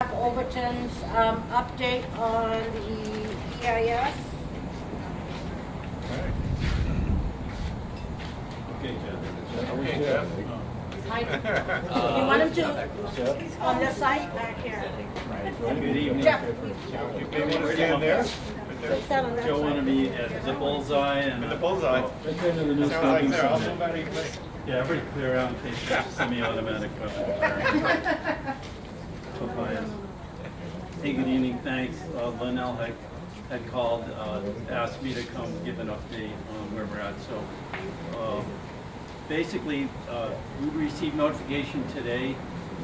Overton's update on the EIS. Okay, Jeff. Okay, Jeff. You want him to on this side back here? Good evening. Jeff, You maybe want to stand there? Right there? stand on that Joe wanted side. me at the bullseye and At the bullseye. Right there near the new Sounds like stopping there. Also sign. about equipment. Yeah, everybody clear out in case there's a semi-automatic weapon. Hey, good evening, thanks. Linnell had called, asked me to come give an update on where we're at. So basically, we received notification today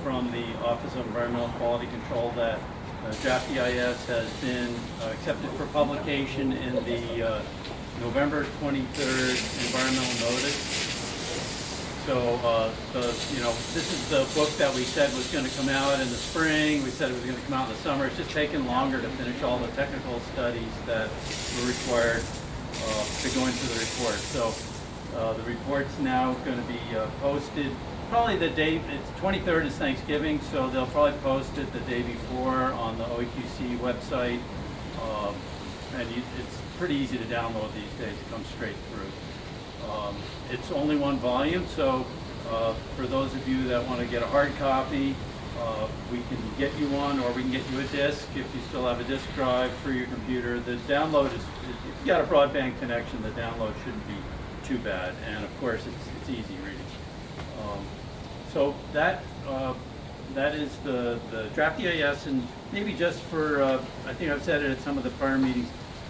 from the Office of Environmental Quality Control that draft EIS has been accepted for publication in the November 23rd environmental notice. So, this is the book that we said was going to come out in the spring. We said it was going to come out in the summer. It's just taken longer to finish all the technical studies that were required to go into the report. So, the report's now going to be posted. Probably the day, it's 23rd is Thanksgiving, so they'll probably post it the day before on the OEQC website. It's pretty easy to download these days. It comes straight through. It's only one volume, so for those of you that want to get a hard copy, we can get you one, or we can get you a disc if you still have a disc drive for your computer. The download is, if you got a broadband connection, the download shouldn't be too bad, and of course it's easy reading. So that is the draft EIS, and maybe just for, I think I've said it at some of the prior meetings,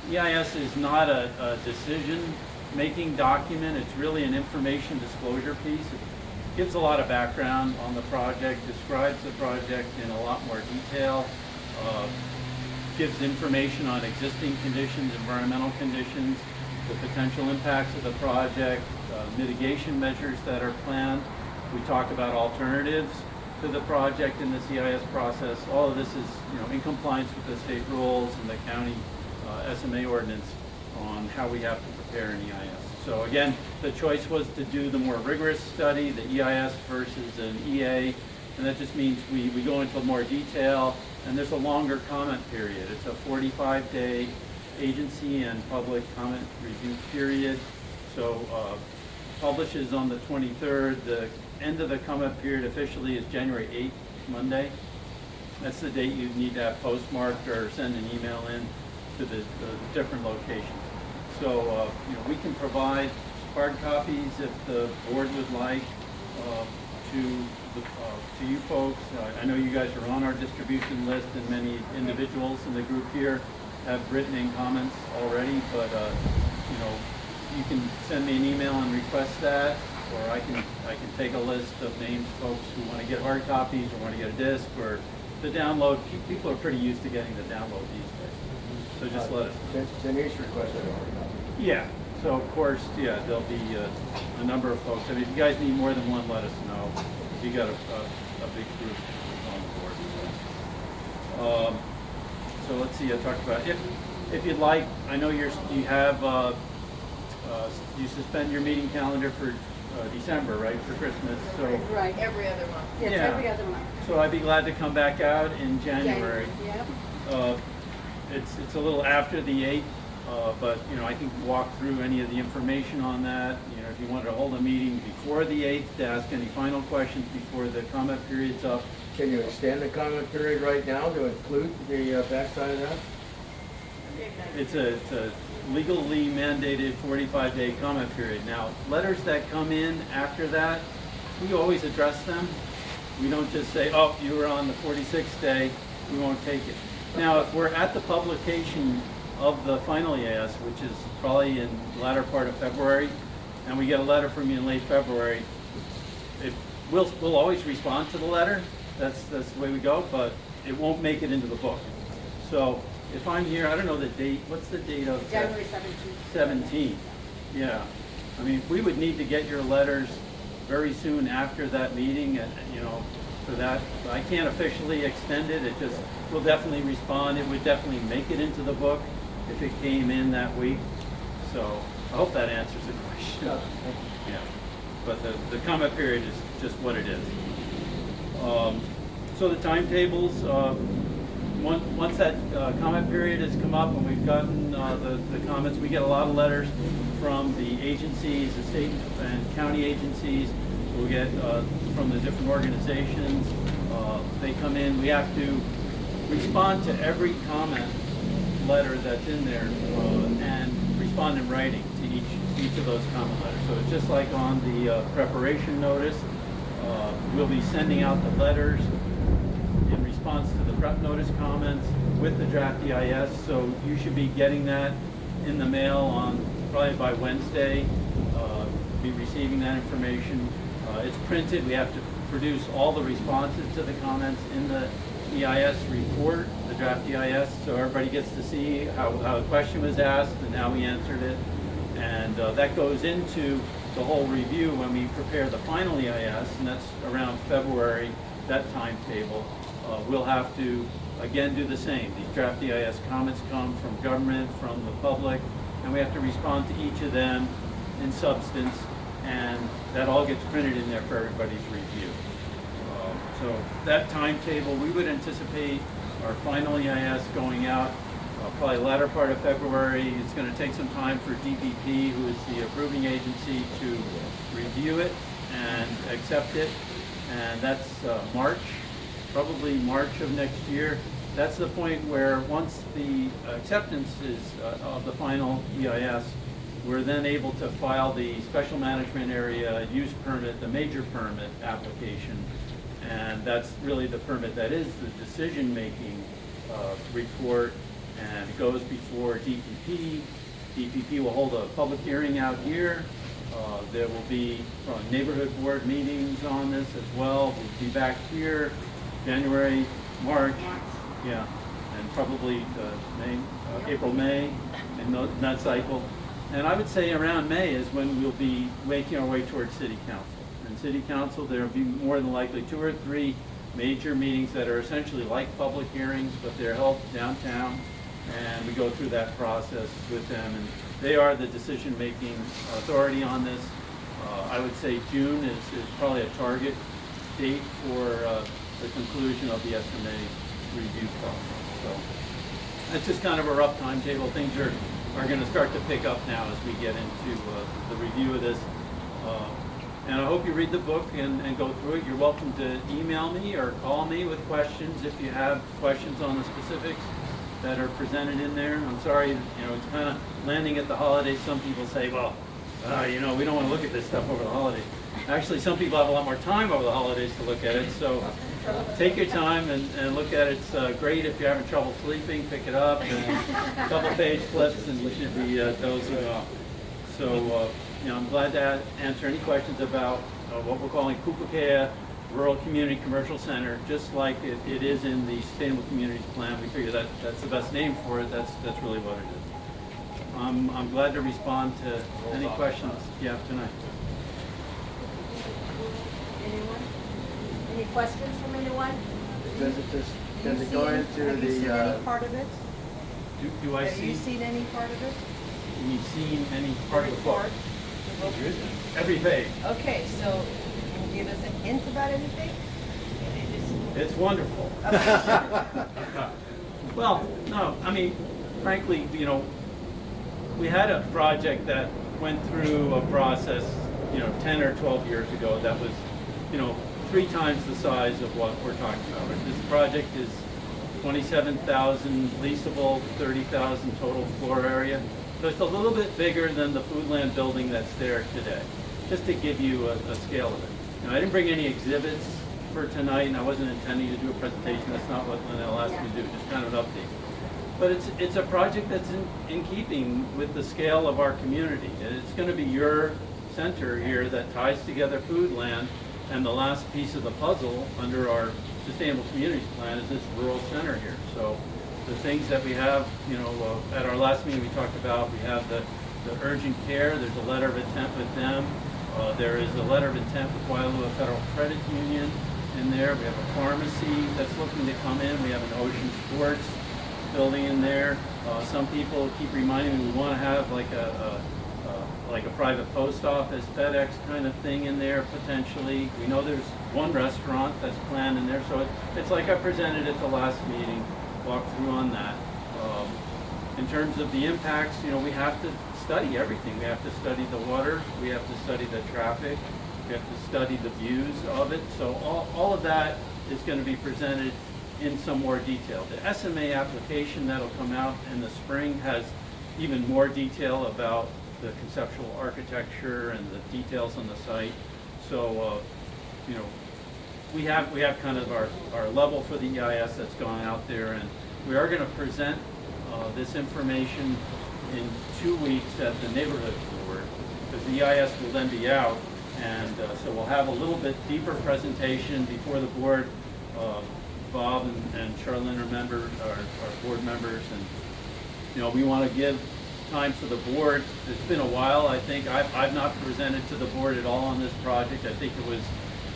EIS is not a decision-making document. It's really an information disclosure piece. It gives a lot of background on the project, describes the project in a lot more detail, gives information on existing conditions, environmental conditions, the potential impacts of the project, mitigation measures that are planned. We talk about alternatives to the project in the EIS process. All of this is, in compliance with the state rules and the county SMA ordinance on how we have to prepare an EIS. So again, the choice was to do the more rigorous study, the EIS versus an EA, and that just means we go into more detail, and there's a longer comment period. It's a 45-day agency and public comment review period. So publishes on the 23rd. The end of the comment period officially is January 8th, Monday. That's the date you need to have postmarked or send an email in to the different locations. So we can provide hard copies if the board would like to you folks. I know you guys are on our distribution list, and many individuals in the group here have written in comments already, but you can send me an email and request that, or I can take a list of names of folks who want to get hard copies or want to get a disc or the download. People are pretty used to getting the download these days, so just let us know. Denise requested a hard copy. Yeah, so of course, there'll be a number of folks. I mean, if you guys need more than one, let us know. You got a big group on board. So let's see. I talked about if you'd like. I know you have you suspend your meeting calendar for December, right, for Christmas. So Right. Every other month. Yes, Yeah. every other month. so I'd be glad to come back out in January. Yeah. It's a little after the 8th, but I can walk through any of the information on that. If you wanted to hold a meeting before the 8th to ask any final questions before the comment period's up. Can you extend the comment period right now to include the backside of that? It's a legally mandated 45-day comment period. Now, letters that come in after that, we always address them. We don't just say, oh, you were on the 46th day, we won't take it. Now, if we're at the publication of the final EIS, which is probably in the latter part of February, and we get a letter from you in late February, we'll always respond to the letter. That's the way we go, but it won't make it into the book. So if I'm here, I don't know the date. What's the date of that? January 17th. 17th. Yeah. I mean, we would need to get your letters very soon after that meeting, and for that. I can't officially extend it. We'll definitely respond. It would definitely make it into the book if it came in that week. So I hope that answers the question. Yeah. But the comment period is just what it is. So the timetables, once that comment period has come up and we've gotten the comments, we get a lot of letters from the agencies, the state and county agencies. We'll get from the different organizations. They come in. We have to respond to every comment letter that's in there and respond in writing to each of those comment letters. So it's just like on the preparation notice. We'll be sending out the letters in response to the prep notice comments with the draft EIS. So you should be getting that in the mail on probably by Wednesday. Be receiving that information. It's printed. We have to produce all the responses to the comments in the EIS report, the draft EIS, so everybody gets to see how the question was asked and how we answered it. And that goes into the whole review when we prepare the final EIS, and that's around February, that timetable. We'll have to, again, do the same. These draft EIS comments come from government, from the public, and we have to respond to each of them in substance, and that all gets printed in there for everybody's review. So that timetable, we would anticipate our final EIS going out probably latter part of February. It's going to take some time for DPP, who is the approving agency, to review it and accept it. And that's March, probably March of next year. That's the point where once the acceptance is of the final EIS, we're then able to file the special management area use permit, the major permit application. And that's really the permit that is the decision-making report, and it goes before DPP. DPP will hold a public hearing out here. There will be neighborhood board meetings on this as well. We'll be back here January, March, yeah, and probably April, May, in that cycle. And I would say around May is when we'll be making our way towards City Council. In City Council, there will be more than likely 2 or 3 major meetings that are essentially like public hearings, but they're held downtown, and we go through that process with them. And they are the decision-making authority on this. I would say June is probably a target date for the conclusion of the SMA review process. So that's just kind of a rough timetable. Things are going to start to pick up now as we get into the review of this. And I hope you read the book and go through it. You're welcome to email me or call me with questions if you have questions on the specifics that are presented in there. I'm sorry, it's kind of landing at the holidays. Some people say, well, we don't want to look at this stuff over the holidays. Actually, some people have a lot more time over the holidays to look at it. So take your time and look at it. It's great if you're having trouble sleeping, pick it up, and a couple page flips, and you should be dozing off. So, I'm glad to answer any questions about what we're calling Pupukea Rural Community Commercial Center, just like it is in the Sustainable Communities Plan. We figure that's the best name for it. That's really what it is. I'm glad to respond to any questions you have tonight. Anyone? Any questions from anyone? Does it go into Have you seen the, any part of it? Do I Have you see? seen any part of it? You've seen any part of the book? Part? Every page. Okay, so can you give us a hint about anything? It's wonderful. Well, no, frankly, we had a project that went through a process, 10 or 12 years ago that was, 3 times the size of what we're talking about. This project is 27,000 leasable, 30,000 total floor area. So it's a little bit bigger than the Foodland building that's there today, just to give you a scale of it. Now, I didn't bring any exhibits for tonight, and I wasn't intending to do a presentation. That's not what Linnell asked me to do, just kind of an update. But it's a project that's in keeping with the scale of our community. It's going to be your center here that ties together Foodland, and the last piece of the puzzle under our Sustainable Communities Plan is this rural center here. So the things that we have, at our last meeting we talked about, we have the urgent care. There's a letter of intent with them. There is a letter of intent with Waialua Federal Credit Union in there. We have a pharmacy that's looking to come in. We have an Ocean Sports building in there. Some people keep reminding me we want to have like a like a private post office, FedEx kind of thing in there potentially. We know there's one restaurant that's planned in there, so it's like I presented at the last meeting, walked through on that. In terms of the impacts, you know, we have to study everything. We have to study the water, we have to study the traffic, we have to study the views of it. So all of that is going to be presented in some more detail. The SMA application that'll come out in the spring has even more detail about the conceptual architecture and the details on the site. So, you know, we have kind of our level for the EIS that's gone out there, and we are going to present this information in 2 weeks at the neighborhood board, because the EIS will then be out, and so we'll have a little bit deeper presentation before the board. Bob and Charlene are board members, and you know, we want to give time for the board. It's been a while. I think I've not presented to the board at all on this project. I think it was,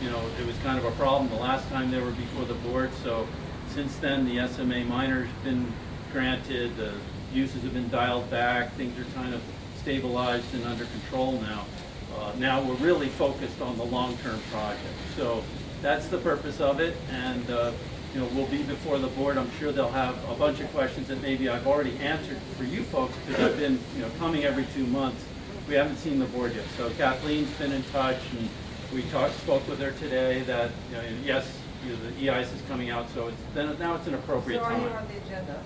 you know, it was kind of a problem the last time they were before the board. So since then, the SMA minor's been granted, the uses have been dialed back, things are kind of stabilized and under control now. Now we're really focused on the long-term project. So that's the purpose of it, and you know, we'll be before the board. I'm sure they'll have a bunch of questions that maybe I've already answered for you folks, because I've been, you know, coming every 2 months. We haven't seen the board yet. So Kathleen's been in touch, and we spoke with her today that, you know, yes, you know, the EIS is coming out, so now it's an appropriate time. So are you on the agenda?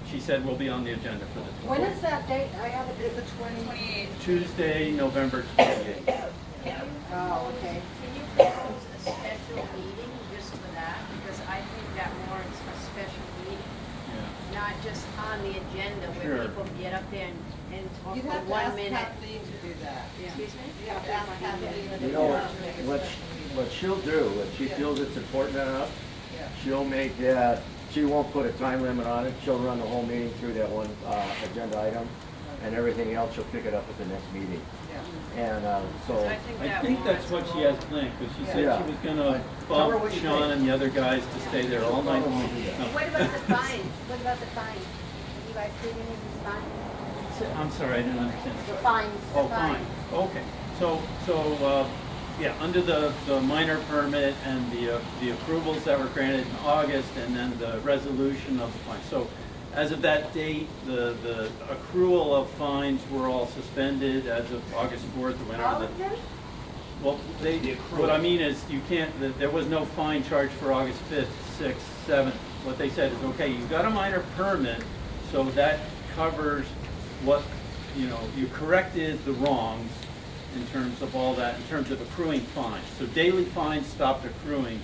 She said we'll be on the agenda for the When is that date? I have it. The 28th. Tuesday, November 28th. Oh, okay. Can you propose a special meeting just for that? Because I think that warrants a special meeting, Yeah. not just on the agenda Sure. where people get up there and talk You'd for have to 1 ask minute. Kathleen to do that. Excuse me? You have to ask Kathleen. You know what she'll do, if she feels it's important enough, Yeah. she'll make that, she won't put a time limit on it, she'll run the whole meeting through that one agenda item, and everything else she'll pick it up at the next meeting. Yeah. And so, I I think think that that's what warrants she has planned, because she said Yeah. she was gonna Tell her bump what you Sean think. and the other guys to stay there all night long. What about the fines? What about the fines? Have you guys seen any of these fines? I'm sorry, I didn't understand. The fines. Oh, fine, okay. So, yeah, under the minor permit and the approvals that were granted in August, and then the resolution of the fine. So, as of that date, the accrual of fines were all suspended as of August 4th, or whenever All the. of them? Well, what I mean is, you can't, there was no fine charged for August 5th, 6th, 7th. What they said is, okay, you've got a minor permit, so that covers what, you know, you corrected the wrongs in terms of all that, in terms of accruing fines. So daily fines stopped accruing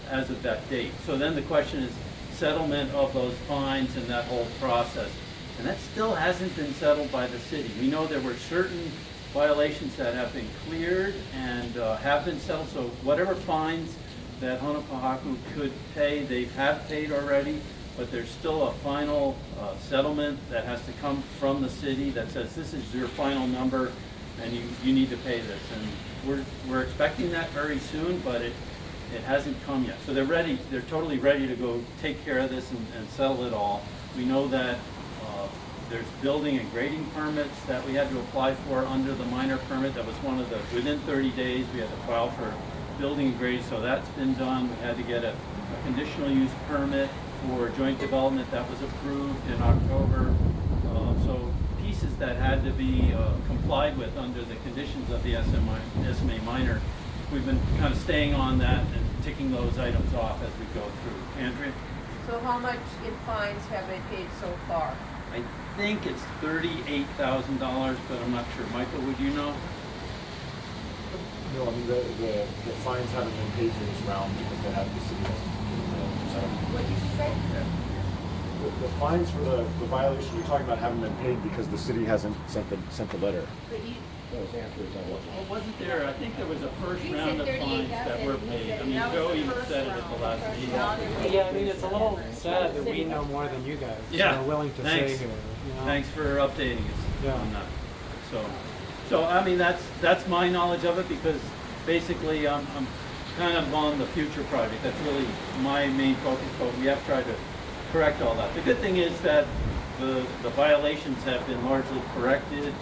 as of that date. So then the question is settlement of those fines and that whole process. And that still hasn't been settled by the city. We know there were certain violations that have been cleared and have been settled. So whatever fines that Hanapohaku could pay, they have paid already, but there's still a final settlement that has to come from the city that says this is your final number and you need to pay this. And we're expecting that very soon, but it hasn't come yet. So they're totally ready to go take care of this and settle it all. We know that there's building and grading permits that we had to apply for under the minor permit. That was one of the, within 30 days, we had to file for building and grading, so that's been done. We had to get a conditional use permit for joint development that was approved in October. So pieces that had to be complied with under the conditions of the SMA minor. We've been kind of staying on that and ticking those items off as we go through. Andrea? So how much in fines have they paid so far? I think it's $38,000, but I'm not sure. Michael, would you know? No, I mean, the fines haven't been paid for this round because they have the city hasn't. What did you say? The fines for the violation you're talking about haven't been paid because the city hasn't sent the letter. But you, those answers I wasn't. Well, wasn't there, I think there was a first You round of said fines that were 38,000, paid. I you mean, said Joe that was the even first said it at the last round. meeting. Yeah, I mean, it's a little sad that we know more than you guys Yeah, are willing to thanks. say here. You know? Thanks for updating us Yeah. on that. So I mean, that's my knowledge of it, because basically I'm kind of on the future project. That's really my main focus, but we have tried to correct all that. The good thing is that the violations have been largely corrected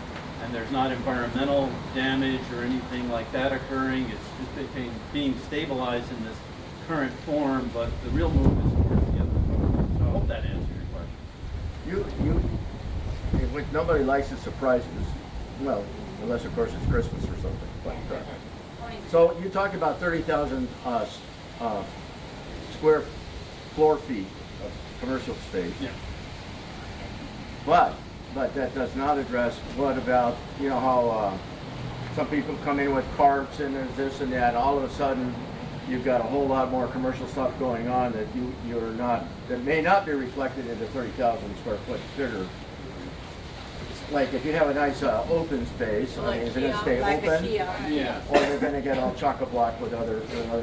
and there's not environmental damage or anything like that occurring. It's just being stabilized in this current form, but the real move is towards the other program. So I hope that answers your question. Nobody likes the surprises, well, unless of course it's Christmas or something. But, so you talked about 30,000 square floor feet of commercial space. Yeah. But that does not address what about, you know, how some people come in with carts and there's this and that, all of a sudden you've got a whole lot more commercial stuff going on that that may not be reflected in the 30,000 square foot figure. Like if you have a nice open space, I mean, is it going to stay open? Yeah. Or they're going to get all chock-a-block with other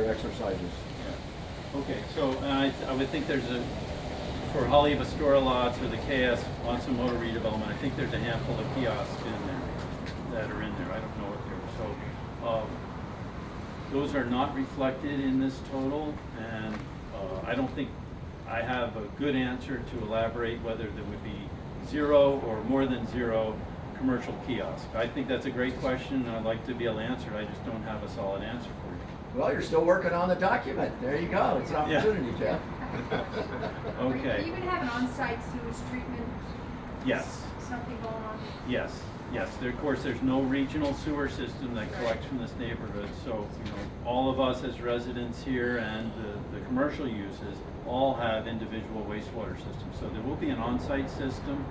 exercises? Yeah. Okay, so I would think there's for Haleiwa store lots or the KS Onsen Motor redevelopment, I think there's a handful of kiosks in there that are in there. I don't know what they were. So those are not reflected in this total, and I don't think I have a good answer to elaborate whether there would be 0 or more than 0 commercial kiosks. I think that's a great question, and I'd like to be able to answer it. I just don't have a solid answer for you. Well, you're still working on the document. There you go. It's an opportunity, Jeff. Okay. Are you gonna have an on-site sewage treatment? Yes. Something going on? Yes. Of course, there's no regional sewer system that collects from this neighborhood. So, all of us as residents here and the commercial uses all have individual wastewater systems. So there will be an on-site system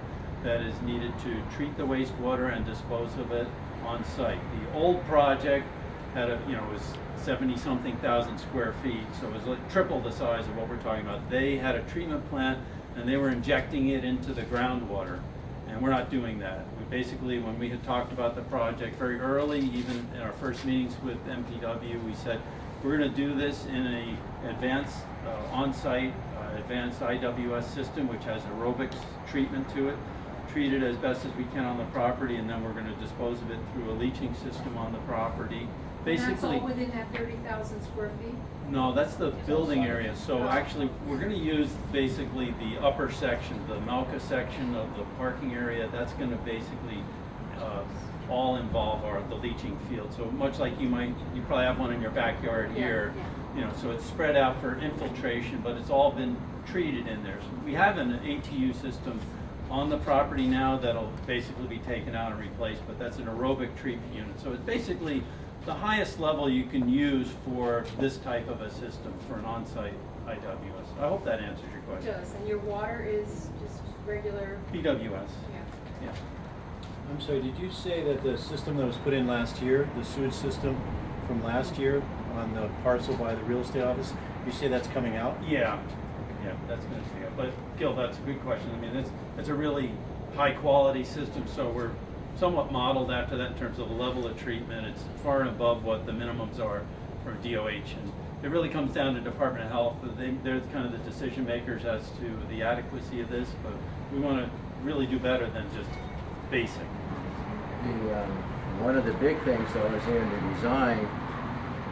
that is needed to treat the wastewater and dispose of it on site. The old project had was 70-something thousand square feet, so it was like triple the size of what we're talking about. They had a treatment plant and they were injecting it into the groundwater, and we're not doing that. We basically, when we had talked about the project very early, even in our first meetings with MPW, we said we're going to do this in a advanced on-site advanced IWS system, which has aerobics treatment to it, treat it as best as we can on the property, and then we're going to dispose of it through a leaching system on the property. Basically, And that's all within that 30,000 square feet? no, that's the building area. So actually, we're going to use basically the upper section, the Malka section of the parking area. That's going to basically all involve the leaching field. So much like you probably have one in your backyard here. So it's spread out for infiltration, but it's all been treated in there. So we have an ATU system on the property now that'll basically be taken out and replaced, but that's an aerobic treatment unit. So it's basically the highest level you can use for this type of a system for an on-site IWS. I hope that answers your It question. does, and your water is just regular? BWS. Yeah. I'm sorry, did you say that the system that was put in last year, the sewage system from last year on the parcel by the real estate office, you say that's coming out? Yeah, that's going to be it. But Gil, that's a good question. I mean, it's a really high quality system, so we're somewhat modeled after that in terms of the level of treatment. It's far above what the minimums are for DOH, and it really comes down to Department of Health. They're kind of the decision makers as to the adequacy of this, but we want to really do better than just basic. One of the big things, though, is in the design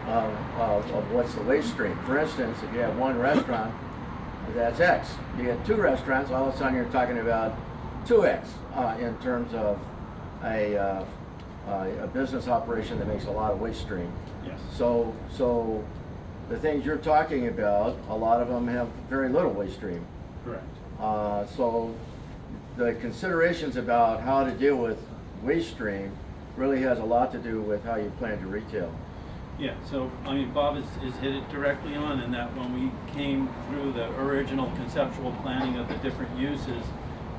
of what's the waste stream. For instance, if you have one restaurant, that's X. You get 2 restaurants, all of a sudden you're talking about 2X in terms of a business operation that makes a lot of waste stream. Yes. So the things you're talking about, a lot of them have very little waste stream. Correct. So the considerations about how to deal with waste stream really has a lot to do with how you plan to retail. Yeah, so I mean, Bob has hit it directly on in that when we came through the original conceptual planning of the different uses,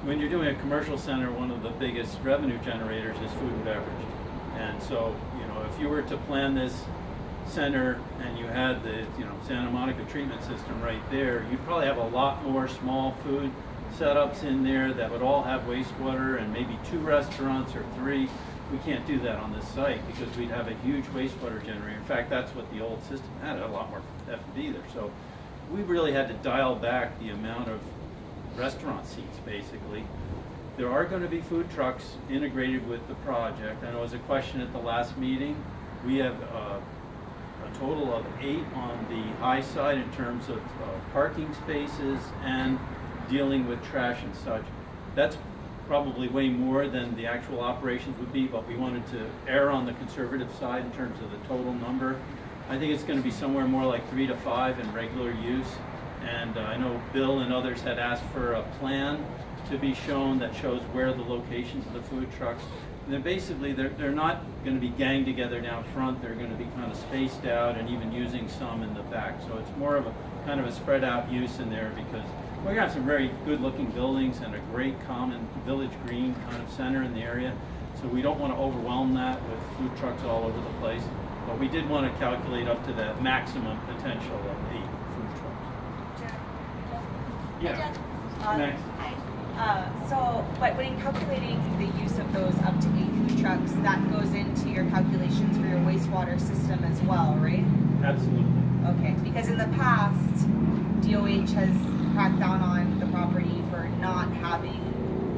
when you're doing a commercial center, one of the biggest revenue generators is food and beverage. And so, if you were to plan this center and you had the, Santa Monica treatment system right there, you'd probably have a lot more small food setups in there that would all have wastewater and maybe 2 restaurants or 3. We can't do that on this site because we'd have a huge wastewater generator. In fact, that's what the old system had, a lot more F&B there. So we really had to dial back the amount of restaurant seats, basically. There are going to be food trucks integrated with the project. I know there was a question at the last meeting. We have a total of 8 on the high side in terms of parking spaces and dealing with trash and such. That's probably way more than the actual operations would be, but we wanted to err on the conservative side in terms of the total number. I think it's going to be somewhere more like 3 to 5 in regular use. And I know Bill and others had asked for a plan to be shown that shows where the locations of the food trucks. And then basically they're not going to be ganged together down front. They're going to be kind of spaced out and even using some in the back. So it's more of a kind of a spread out use in there, because we're going to have some very good looking buildings and a great common village green kind of center in the area. So we don't want to overwhelm that with food trucks all over the place. But we did want to calculate up to that maximum potential of 8 food trucks. Yeah. Max. So, but when calculating the use of those up to 8 food trucks, that goes into your calculations for your wastewater system as well, right? Absolutely. Okay, because in the past, DOH has cracked down on the property for not having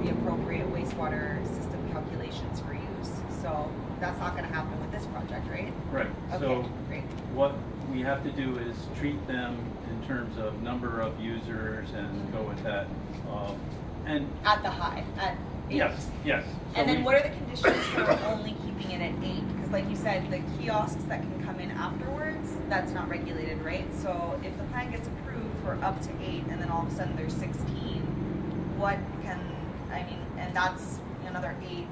the appropriate wastewater system calculations for use. So that's not going to happen with this project, right? Right. Okay, So great. what we have to do is treat them in terms of number of users and go with that. And At the high, at 8. yes. So And then we- what are the conditions for only keeping it at 8? Because like you said, the kiosks that can come in afterwards, that's not regulated, right? So if the plan gets approved for up to 8 and then all of a sudden there's 16, what can, I mean, and that's another 8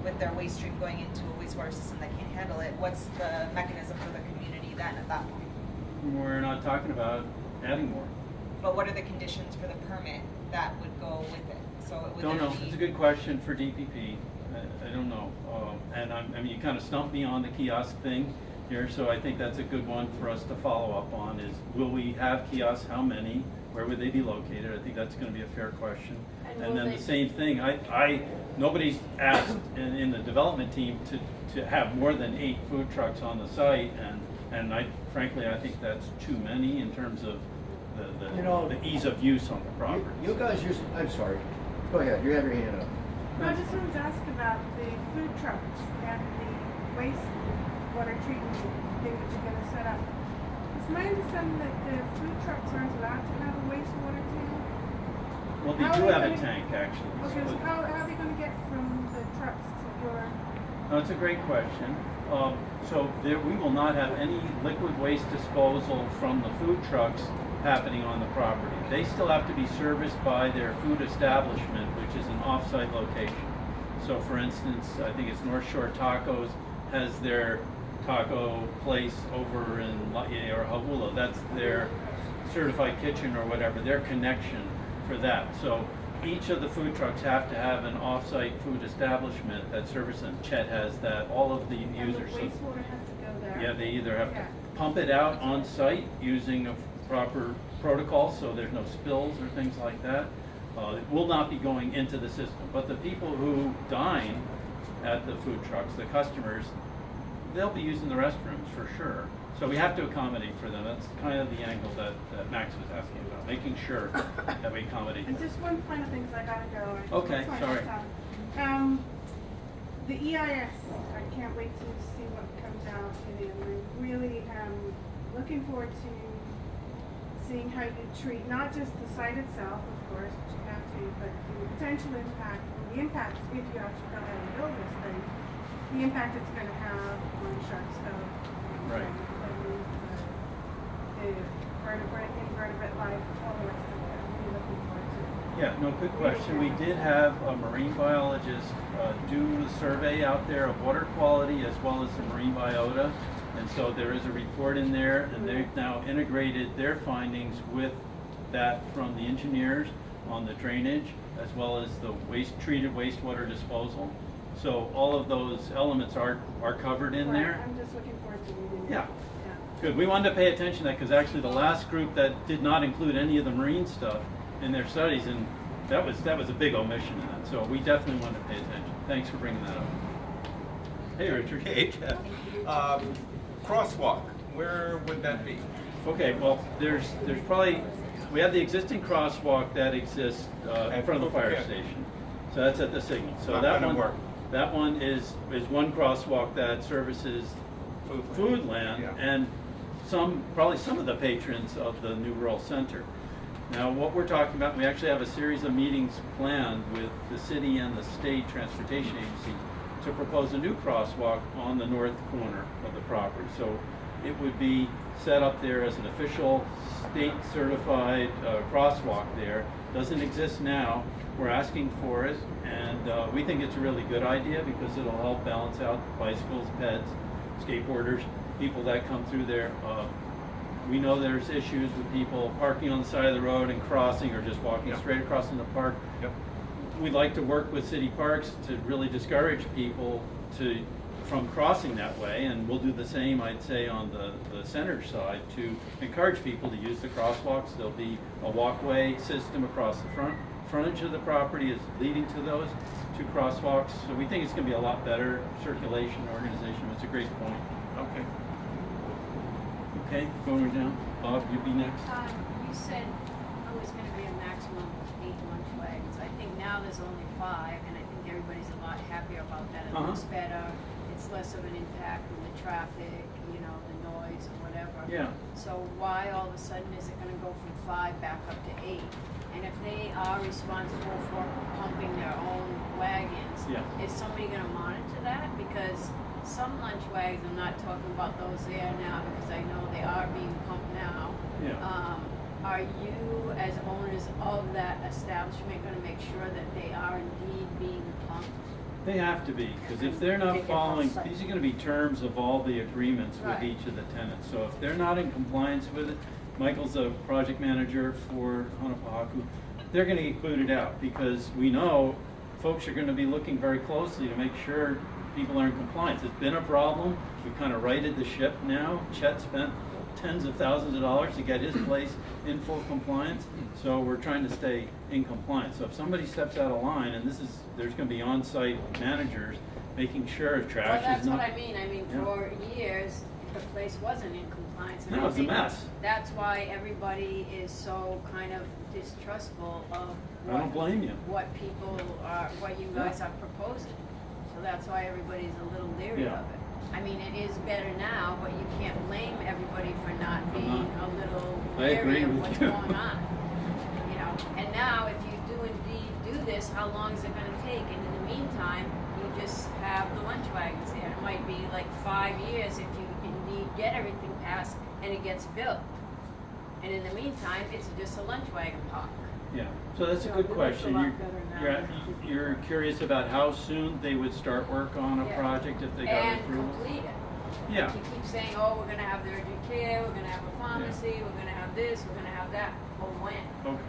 with their waste stream going into a wastewater system that can't handle it, what's the mechanism for the community then at that point? We're not talking about adding more. But what are the conditions for the permit that would go with it? So it would Don't there know. be- It's a good question for DPP. I don't know. And I mean, you kind of stumped me on the kiosk thing here, so I think that's a good one for us to follow up on is, will we have kiosks? How many? Where would they be located? I think that's going to be a fair question. And then the same thing, nobody's asked in the development team to have more than 8 food trucks on the site, and frankly, I think that's too many in terms of the ease of use on the property. You guys I'm sorry. Go ahead, you have your hand up. No, I just wanted to ask about the food trucks and the wastewater treatment thing that you're gonna set up. It's my understanding that the food trucks aren't allowed to have a wastewater tank. Well, they How do are they have a gonna- tank, actually. Okay, so how are they gonna get from the trucks to your, No, it's a great question. So we will not have any liquid waste disposal from the food trucks happening on the property. They still have to be serviced by their food establishment, which is an off-site location. So for instance, I think it's North Shore Tacos has their taco place over in Laie or Haula. That's their certified kitchen or whatever, their connection for that. So each of the food trucks have to have an off-site food establishment that services them. Chet has that, all of the and the users. So wastewater has to go there? yeah, they either have to Yeah. pump it out on site using a proper protocol so there's no spills or things like that. It will not be going into the system. But the people who dine at the food trucks, the customers, they'll be using the restrooms for sure. So we have to accommodate for them. That's kind of the angle that Max was asking about, making sure that we accommodate And them. just one final thing, because I gotta go. Okay, Sorry, sorry. Tom. The EIS, I can't wait to see what comes out in it. I'm really looking forward to seeing how you treat not just the site itself, of course, which you have to, but the potential impact, and the impact, if you actually go ahead and build this thing, the impact it's going to have on Sharks Cove. Right. The invertebrate life, all the rest of it. I'm really looking forward to it. Yeah, no, good question. We did have a marine biologist do the survey out there of water quality as well as the marine biota. And so there is a report in there, and they've now integrated their findings with that from the engineers on the drainage as well as the treated wastewater disposal. So all of those elements are covered in Right, there. I'm just looking forward to reading it. Yeah. Yeah. Good. We wanted to pay attention to that because actually the last group that did not include any of the marine stuff in their studies, and that was a big omission in that. So we definitely wanted to pay attention. Thanks for bringing that up. Hey, Richard. Hey, Jeff. Crosswalk, where would that be? Okay. Well, there's probably we have the existing crosswalk that exists in front of the fire Okay. station. So that's at the signal. So Not that gonna one work. that one is one crosswalk that services Foodland Yeah. and probably some of the patrons of the New Rural Center. Now, what we're talking about, we actually have a series of meetings planned with the city and the state transportation agency to propose a new crosswalk on the north corner of the property. So it would be set up there as an official state certified crosswalk there. Doesn't exist now. We're asking for it, and we think it's a really good idea because it'll help balance out bicycles, peds, skateboarders, people that come through there. We know there's issues with people parking on the side of the road and crossing, or just walking straight across in the park. Yep. We'd like to work with city parks to really discourage people from crossing that way, and we'll do the same, I'd say, on the center side to encourage people to use the crosswalks. There'll be a walkway system across the frontage of the property is leading to those two crosswalks. So we think it's going to be a lot better circulation organization. It's a great point. Okay. Okay, going down. Bob, you be next. You said it was going to be a maximum of 8 lunch wagons. I think now there's only 5, and I think everybody's a lot happier about that. It looks better. It's less of an impact on the traffic, you know, the noise or whatever. Yeah. So why all of a sudden is it going to go from 5 back up to 8? And if they are responsible for pumping their own wagons, is somebody going to monitor that? Because some lunch wagons, I'm not talking about those there now because I know they are being pumped now. Yeah. Are you, as owners of that establishment, going to make sure that they are indeed being pumped? They have to be, because if they're not following, these are going to be terms of all the agreements with Right. each of the tenants. So if they're not in compliance with it, Michael's a project manager for Hanapohaku, they're going to get booted out because we know folks are going to be looking very closely to make sure people are in compliance. It's been a problem. We've kind of righted the ship now. Chet spent tens of thousands of dollars to get his place in full compliance. So we're trying to stay in compliance. So if somebody steps out of line, and there's going to be on-site managers making sure trash is not. Well, that's what I mean. I mean, for years, the place wasn't in compliance. And No, I it's a think mess. That's why everybody is so kind of distrustful of I don't blame you. what people are, what you guys are proposing. So that's why everybody's a little leery Yeah. of it. I mean, it is better now, but you can't blame everybody for not being a little I agree leery of with what's you. going on. You know, and now if you do indeed do this, how long is it gonna take? And in the meantime, you just have the lunch wagons there. It might be like 5 years if you indeed get everything passed and it gets built. And in the meantime, it's just a lunch wagon park. Yeah, so that's a good question. You're curious about how soon they would start work on a project if they got And approval? complete it. Yeah. Like you keep saying, oh, we're gonna have the urgent care, we're gonna have a pharmacy, we're gonna have this, we're gonna have that. Well, when? Okay.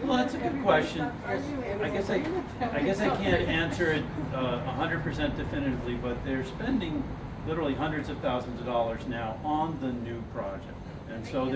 Well, that's a good question. I guess I can't answer it 100% definitively, but they're spending literally hundreds of thousands of dollars now on the new project. And so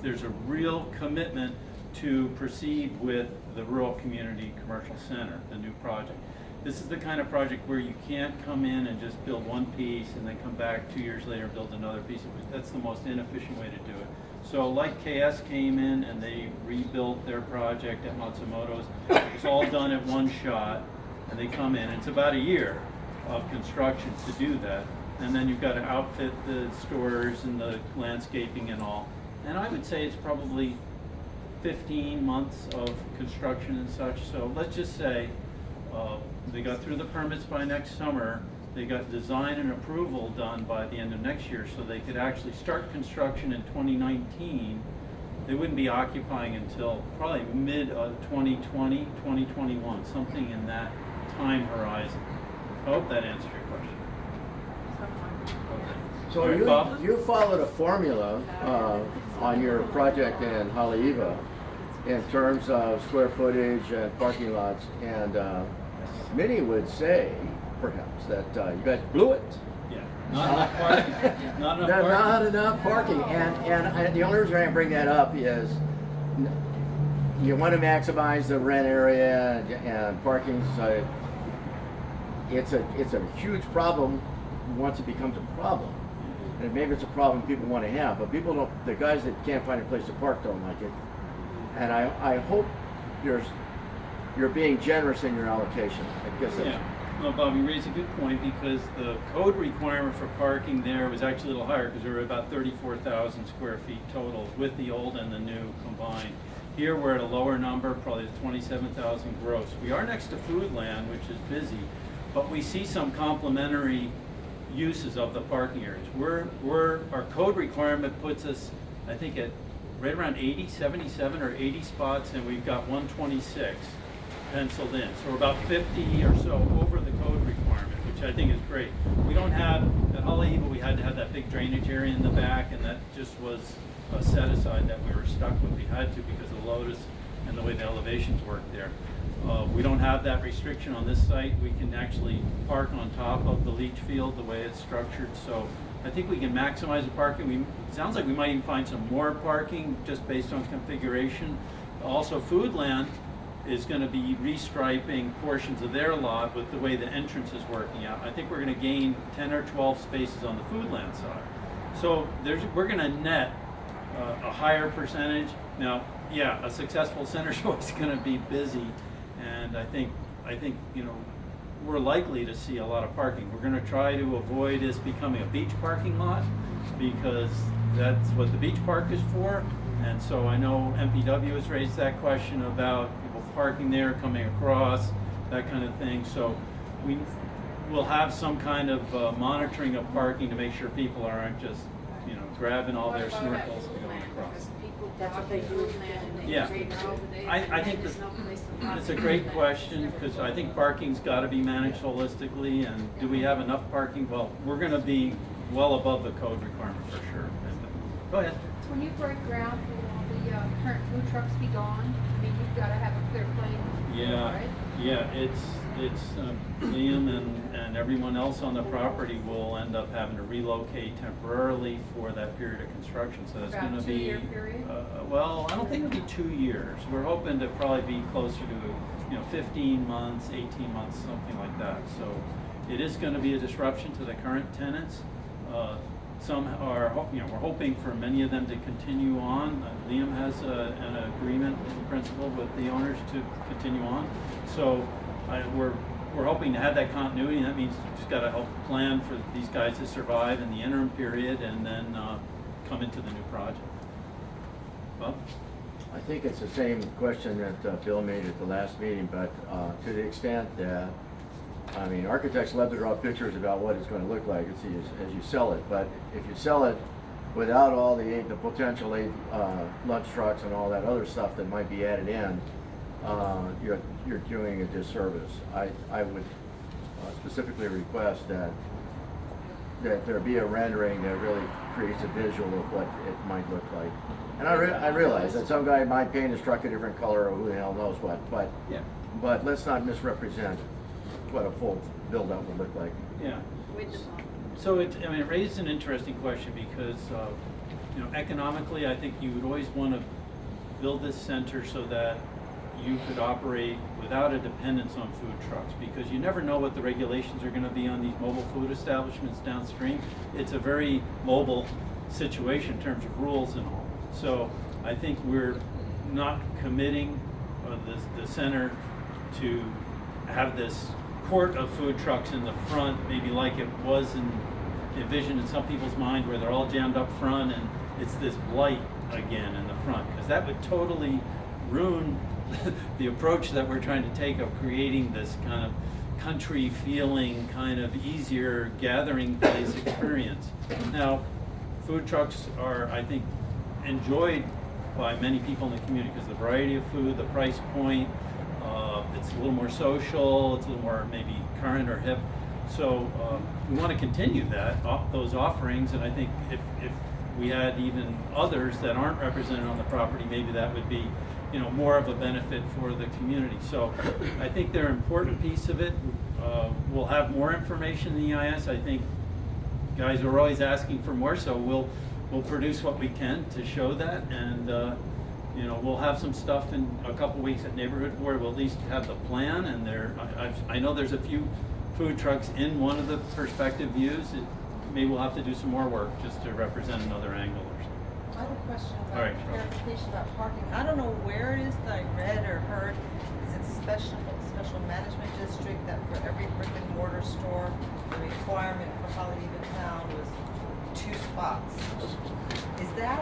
there's a real commitment to proceed with the Rural Community Commercial Center, the new project. This is the kind of project where you can't come in and just build one piece and then come back 2 years later and build another piece of it. That's the most inefficient way to do it. So like KS came in and they rebuilt their project at Matsumoto's, it's all done at one shot, and they come in. It's about a year of construction to do that. And then you've got to outfit the stores and the landscaping and all. And I would say it's probably 15 months of construction and such. So let's just say they got through the permits by next summer. They got design and approval done by the end of next year, so they could actually start construction in 2019. They wouldn't be occupying until probably mid 2020, 2021, something in that time horizon. I hope that answers your question. So All right, Bob? you followed a formula on your project in Haleiwa in terms of square footage and parking lots, and many would say, perhaps, that you guys blew it. Yeah, not enough parking. Not enough There's parking. not enough parking, and the only reason I bring that up is you want to maximize the rent area and parking. So it's a huge problem once it becomes a problem. And maybe it's a problem people want to have, but people don't. The guys that can't find a place to park don't like it. And I hope you're being generous in your allocation. I guess that's. Yeah. Well, Bob, you raise a good point, because the code requirement for parking there was actually a little higher, because there were about 34,000 square feet total with the old and the new combined. Here we're at a lower number, probably 27,000 gross. We are next to Foodland, which is busy, but we see some complementary uses of the parking areas. Our code requirement puts us, I think, at right around 80, 77 or 80 spots, and we've got 126 penciled in. So we're about 50 or so over the code requirement, which I think is great. We don't have, at Haleiwa, we had to have that big drainage area in the back, and that just was a set aside that we were stuck with. We had to because of Lotus and the way the elevations work there. We don't have that restriction on this site. We can actually park on top of the leach field the way it's structured. So I think we can maximize the parking. It sounds like we might even find some more parking just based on configuration. Also, Foodland is going to be restriping portions of their lot with the way the entrance is working out. I think we're going to gain 10 or 12 spaces on the Foodland side. So we're going to net a higher percentage. Now, yeah, a successful center show is going to be busy, and I think we're likely to see a lot of parking. We're going to try to avoid this becoming a beach parking lot because that's what the beach park is for. And so I know MPW has raised that question about people parking there, coming across, that kind of thing. So we'll have some kind of monitoring of parking to make sure people aren't just, grabbing all their snorkels and going across. That's what they do. Yeah, I think it's a great question because I think parking's got to be managed holistically. And do we have enough parking? Well, we're going to be well above the code requirement for sure. Go ahead. So when you break ground, will all the current food trucks be gone? I mean, you've got to have a clear plan. Yeah, right? yeah. It's Liam and everyone else on the property will end up having to relocate temporarily for that period of construction. So that's going to be 2-year period. Well, I don't think it'll be 2 years. We're hoping to probably be closer to 15 months, 18 months, something like that. So it is going to be a disruption to the current tenants. Some are, we're hoping for many of them to continue on. Liam has an agreement in principle with the owners to continue on. So we're hoping to have that continuity, and that means we've just got to help plan for these guys to survive in the interim period and then come into the new project. Bob? I think it's the same question that Bill made at the last meeting, but to the extent that, architects love to draw pictures about what it's going to look like as you sell it, but if you sell it without all the potential lunch trucks and all that other stuff that might be added in, you're doing a disservice. I would specifically request that there be a rendering that really creates a visual of what it might look like. And I realize that some guy might paint his truck a different color or who the hell knows what, but let's not misrepresent what a full build-up would look like. Yeah. So it raised an interesting question because economically, I think you would always want to build this center so that you could operate without a dependence on food trucks, because you never know what the regulations are going to be on these mobile food establishments downstream. It's a very mobile situation in terms of rules and all. So I think we're not committing the center to have this court of food trucks in the front, maybe like it was envisioned in some people's mind, where they're all jammed up front and it's this blight again in the front, because that would totally ruin the approach that we're trying to take of creating this kind of country feeling, kind of easier gathering place experience. Now, food trucks are, I think, enjoyed by many people in the community because the variety of food, the price point, it's a little more social, it's a little more maybe current or hip. So we want to continue those offerings, and I think if we had even others that aren't represented on the property, maybe that would be more of a benefit for the community. So I think they're an important piece of it. We'll have more information in the EIS. I think guys are always asking for more, so we'll produce what we can to show that, and we'll have some stuff in a couple weeks at Neighborhood Board. We'll at least have the plan, and I know there's a few food trucks in one of the perspective views. Maybe we'll have to do some more work just to represent another angle or something. I have a question All right, about clarification about parking. I don't know where it is that I read or heard. Is it special management district that for every brick and mortar store, the requirement for Haleiwa Town was 2 spots? Is that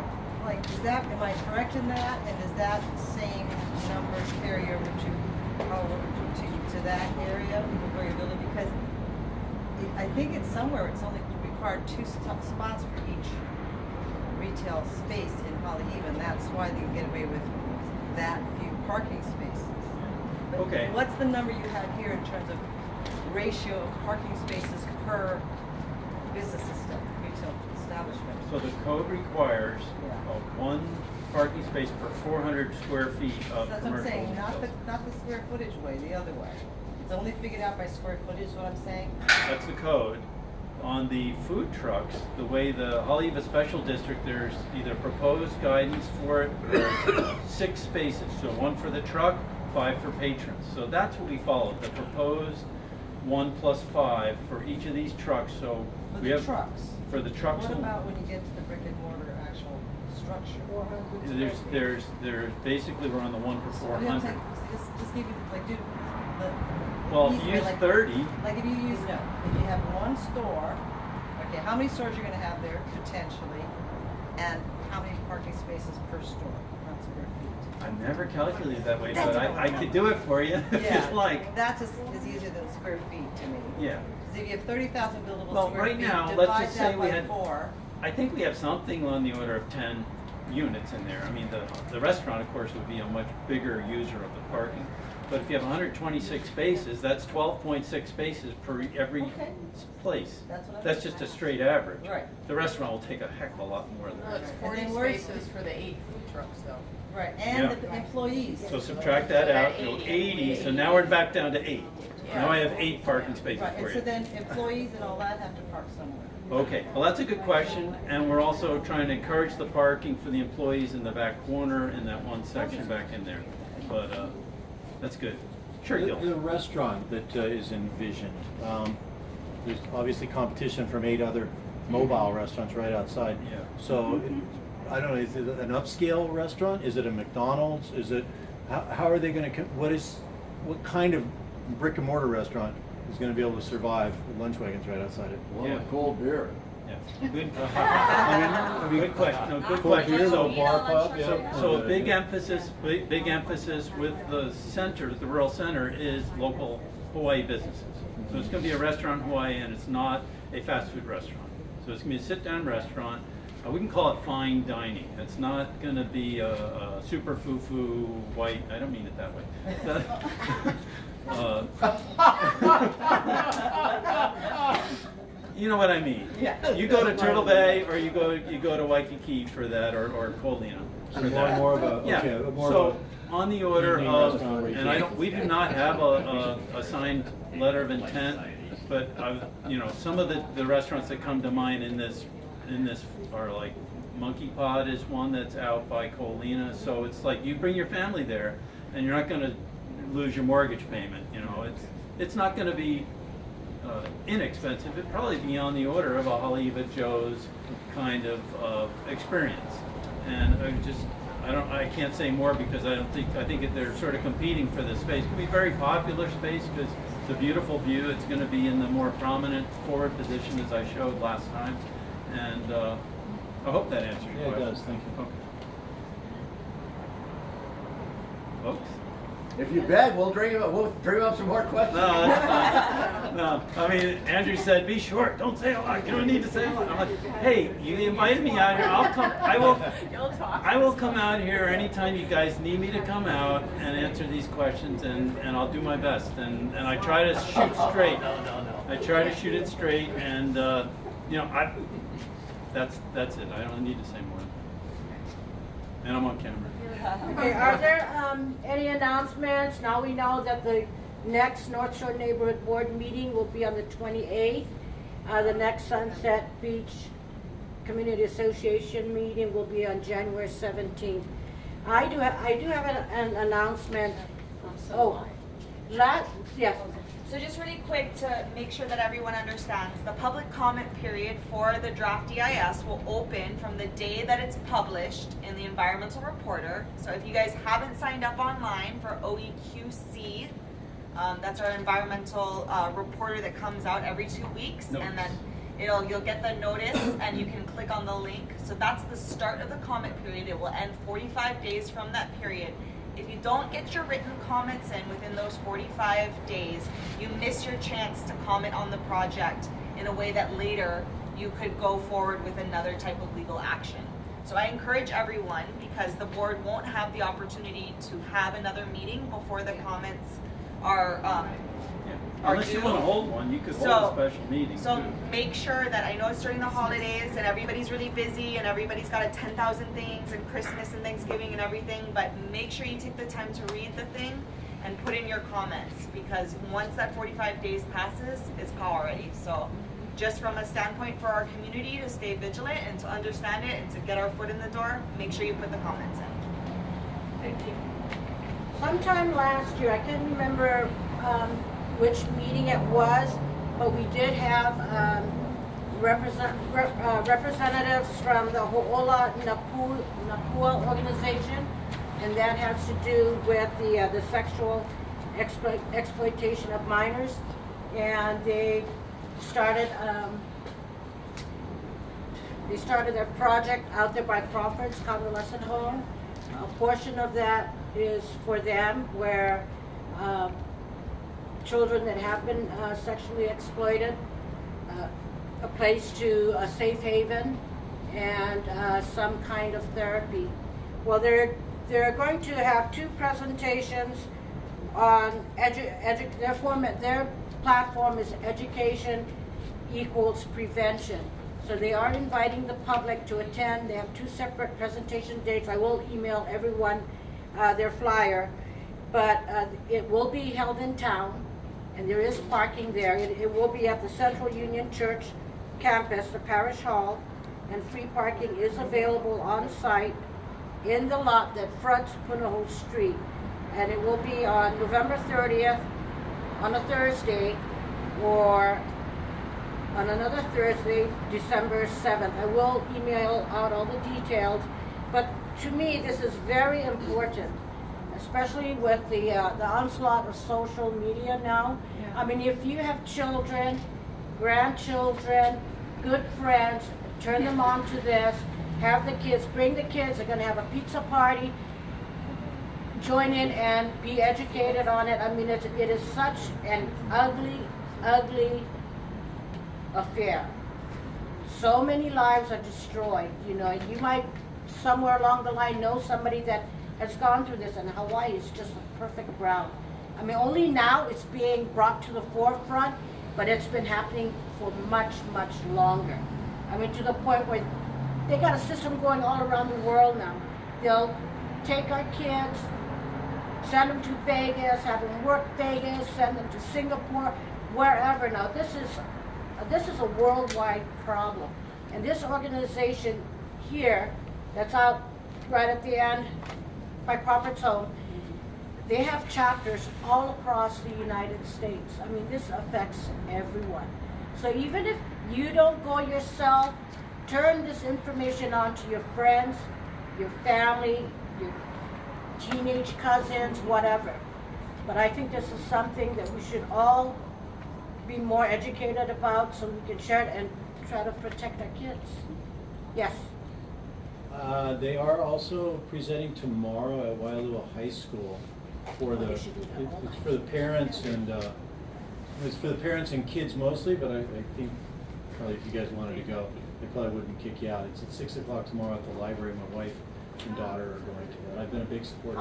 like, is that, am I correct in that? And is that same numbers carry over to that area where you're building? Because I think it's somewhere, it's only required 2 spots for each retail space in Haleiwa, and that's why they can get away with that few parking spaces. But Okay. what's the number you had here in terms of ratio of parking spaces per business system, retail establishment? So the code requires 1 parking space per 400 square feet of That's commercial. what I'm saying, not the square footage way, the other way. It's only figured out by square footage, is what I'm saying? That's the code. On the food trucks, the way the Haleiwa Special District, there's either proposed guidance for it or 6 spaces. So 1 for the truck, 5 for patrons. So that's what we followed, the proposed 1 + 5 for each of these trucks. So For we the have trucks. for the trucks. What about when you get to the brick and mortar actual structure? There's basically we're on the 1 per So what I'm 400. saying, just give you, like, do the. Well, if you use like, 30, Like if you use, no, if you have 1 store, okay, how many stores you're gonna have there potentially? And how many parking spaces per store, not square feet? I've never calculated that way, That's but what I could do it for you if Yeah, you'd like. that just is easier than square feet to me. Yeah. Because if you have 30,000 buildable Well, square right feet, now, let's divide just that say by we had 4. I think we have something on the order of 10 units in there. I mean, the restaurant, of course, would be a much bigger user of the parking. But if you have 126 spaces, that's 12.6 spaces per every Okay. place. That's what I'm That's saying. just a straight average. Right. The restaurant will take a heck of a lot more than Well, that. it's And 40 then where's- spaces for the 8 food trucks though. Right, and Yeah. the employees. So subtract that out, go 80, so now we're back down to 8. Now I have 8 parking spaces Right, and for so you. then employees and all that have to park somewhere. Okay, well, that's a good question, and we're also trying to encourage the parking for the employees in the back corner in that one section back in there. But that's good. Sure, The Gil. restaurant that is envisioned, there's obviously competition from 8 other mobile restaurants right outside. Yeah. So, I don't know, is it an upscale restaurant? Is it a McDonald's? Is it, how are they gonna, what kind of brick and mortar restaurant is gonna be able to survive with lunch wagons right outside it? One with cold beer. Yeah. Good. Good question. No, good Cold question. beer, So, little bar pub, yeah. so a big emphasis with the center, the rural center, is local Hawaii businesses. So it's going to be a restaurant in Hawaii, and it's not a fast food restaurant. So it's going to be a sit-down restaurant. We can call it fine dining. It's not going to be a super foo-foo white. I don't mean it that way. You know what I mean? Yeah. You go to Turtle Bay, or you go to Waikiki for that, or Colina for that. More of a, Yeah. okay, more So of on the order evening of, restaurant where you and can- we do not have a signed letter of intent, but some of the restaurants that come to mind in this are like Monkey Pod is one that's out by Colina. So it's like you bring your family there, and you're not going to lose your mortgage payment. It's not going to be inexpensive. It'd probably be on the order of a Haleiwa Joe's kind of experience. And I can't say more because I think they're sort of competing for this space. It's going to be a very popular space because it's a beautiful view. It's going to be in the more prominent forward position as I showed last time. And I hope that answers your Yeah, it question. does, thank you. Okay. Folks? If you beg, we'll dream up some more questions. No, that's, no. I mean, Andrew said, "Be short. Don't say a lot. You don't need to say a lot." I'm like, "Hey, you invited me out here. I'll come. I will come out here anytime you guys need me to come out and answer these questions, and I'll do my best. And I try to shoot straight. I try to shoot it straight, and that's it. I don't need to say more. And I'm on camera. Okay, are there any announcements? Now we know that the next North Shore Neighborhood Board meeting will be on the 28th. The next Sunset Beach Community Association meeting will be on January 17th. I do have an announcement. Yes. So just really quick to make sure that everyone understands, the public comment period for the draft EIS will open from the day that it's published in the Environmental Reporter. So if you guys haven't signed up online for OEQC, that's our environmental reporter that comes out every 2 weeks. Nope. And then You'll get the notice and you can click on the link. So that's the start of the comment period. It will end 45 days from that period. If you don't get your written comments in within those 45 days, you miss your chance to comment on the project in a way that later you could go forward with another type of legal action. So I encourage everyone, because the board won't have the opportunity to have another meeting before the comments are Unless you due. want to hold one, you could hold a special meeting So too. make sure that, I know it's during the holidays and everybody's really busy and everybody's got 10,000 things and Christmas and Thanksgiving and everything, but make sure you take the time to read the thing and put in your comments, because once that 45 days passes, it's power ready. So just from a standpoint for our community to stay vigilant and to understand it and to get our foot in the door, make sure you put the comments in. Thank you. Sometime last year, I can't remember which meeting it was, but we did have representatives from the Ho'ola Napua organization, and that has to do with the sexual exploitation of minors. And they started their project out there by Crawford's convalescent home. A portion of that is for them, where children that have been sexually exploited, a place to a safe haven, and some kind of therapy. Well, they're going to have 2 presentations on their platform is education equals prevention. So they are inviting the public to attend. They have 2 separate presentation dates. I will email everyone their flyer, but it will be held in town, and there is parking there. It will be at the Central Union Church campus, the parish hall, and free parking is available on site in the lot that fronts Punahou Street. And it will be on November 30th, on a Thursday, or on another Thursday, December 7th. I will email out all the details, but to me this is very important, especially with the onslaught of social media now. I mean, if you have children, grandchildren, good friends, turn them on to this, have the kids, bring the kids, they're going to have a pizza party, join in and be educated on it. I mean, it is such an ugly, ugly affair. So many lives are destroyed. You know, you might somewhere along the line know somebody that has gone through this, and Hawaii is just a perfect ground. I mean, only now it's being brought to the forefront, but it's been happening for much, much longer. I mean, to the point where they got a system going all around the world now. They'll take our kids, send them to Vegas, have them work Vegas, send them to Singapore, wherever. Now, this is a worldwide problem. And this organization here, that's out right at the end by Crawford's home, they have chapters all across the United States. I mean, this affects everyone. So even if you don't go yourself, turn this information on to your friends, your family, your teenage cousins, whatever. But I think this is something that we should all be more educated about, so we can share it and try to protect our kids. Yes? They are also presenting tomorrow at Waialua High School for the, they should do that all it's for the parents and, it's for the parents and kids mostly, but I think probably if you guys wanted to go, they probably wouldn't kick you out. It's at 6 o'clock tomorrow at the library. My wife and daughter are going to that. I've been a big supporter.